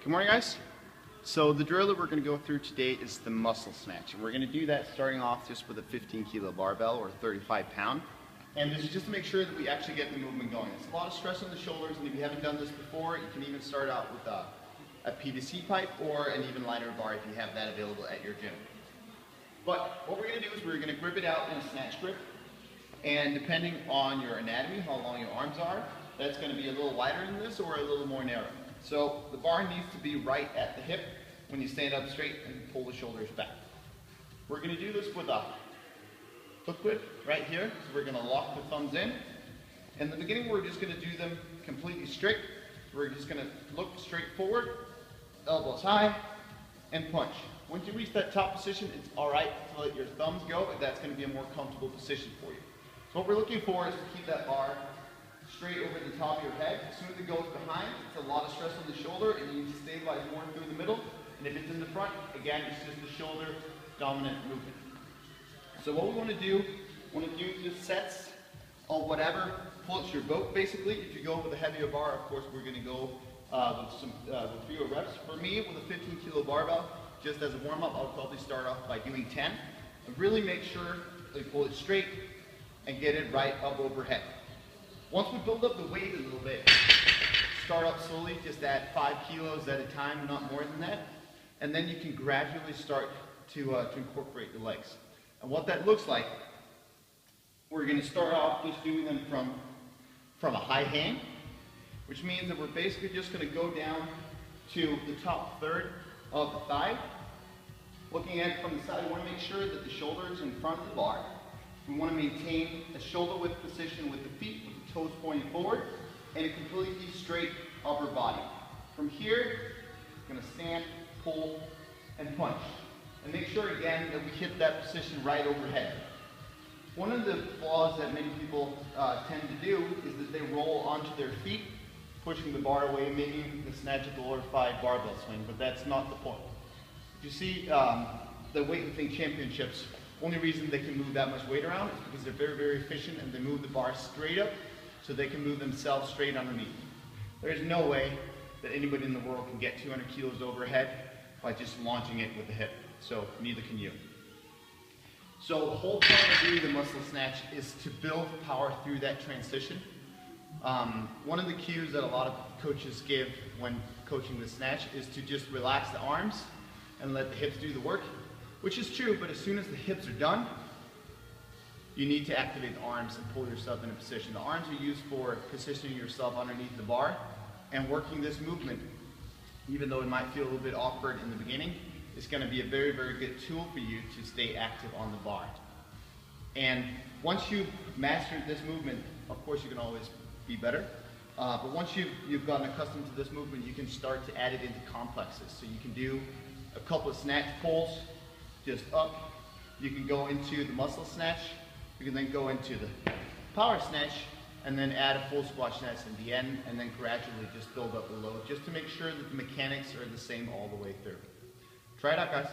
Good morning, guys. So the drill that we're going to go through today is the muscle snatch, and we're going to do that starting off just with a 15-kilo barbell or 35-pound. And this is just to make sure that we actually get the movement going. It's a lot of stress on the shoulders, and if you haven't done this before, you can even start out with a PVC pipe or an even lighter bar if you have that available at your gym. But what we're going to do is we're going to grip it out in a snatch grip, and depending on your anatomy, how long your arms are, that's going to be a little wider than this or a little more narrow. So the bar needs to be right at the hip when you stand up straight and pull the shoulders back. We're going to do this with a hook grip right here. So we're going to lock the thumbs in. In the beginning, we're just going to do them completely straight. We're just going to look straight forward, elbows high, and punch. Once you reach that top position, it's all right to let your thumbs go, but that's going to be a more comfortable position for you. So what we're looking for is to keep that bar straight over the top of your head. As soon as it goes behind, it's a lot of stress on the shoulder, and you need to stabilize more through the middle. And if it's in the front, again, it's just the shoulder dominant movement. So what we want to do just sets on whatever floats your boat, basically. If you go with a heavier bar, of course, we're going to go with fewer reps. For me, with a 15-kilo barbell, just as a warm-up, I'll probably start off by doing 10. And really make sure that you pull it straight and get it right up overhead. Once we build up the weight a little bit, start up slowly, just at 5 kilos at a time, not more than that. And then you can gradually start to incorporate the legs. And what that looks like, we're going to start off just doing them from a high hang, which means that we're basically just going to go down to the top third of the thigh. Looking at it from the side, we want to make sure that the shoulder is in front of the bar. We want to maintain a shoulder width position with the feet, with the toes pointing forward, and a completely straight upper body. From here, we're going to stand, pull, and punch. And make sure again that we hit that position right overhead. One of the flaws that many people tend to do is that they roll onto their feet, pushing the bar away, making the snatch a glorified barbell swing, but that's not the point. If you see the weightlifting championships, only reason they can move that much weight around is because they're very, very efficient and they move the bar straight up so they can move themselves straight underneath. There's no way that anybody in the world can get 200 kilos overhead by just launching it with the hip. So neither can you. So the whole point of doing the muscle snatch is to build power through that transition. One of the cues that a lot of coaches give when coaching the snatch is to just relax the arms and let the hips do the work, which is true, but as soon as the hips are done, you need to activate the arms and pull yourself in a position. The arms are used for positioning yourself underneath the bar and working this movement. Even though it might feel a little bit awkward in the beginning, it's going to be a very, very good tool for you to stay active on the bar. And once you've mastered this movement, of course you can always be better, but once you've gotten accustomed to this movement, you can start to add it into complexes. So you can do a couple of snatch pulls, just up. You can go into the muscle snatch. You can then go into the power snatch and then add a full squat snatch in the end, and then gradually just build up the load just to make sure that the mechanics are the same all the way through. Try it out, guys.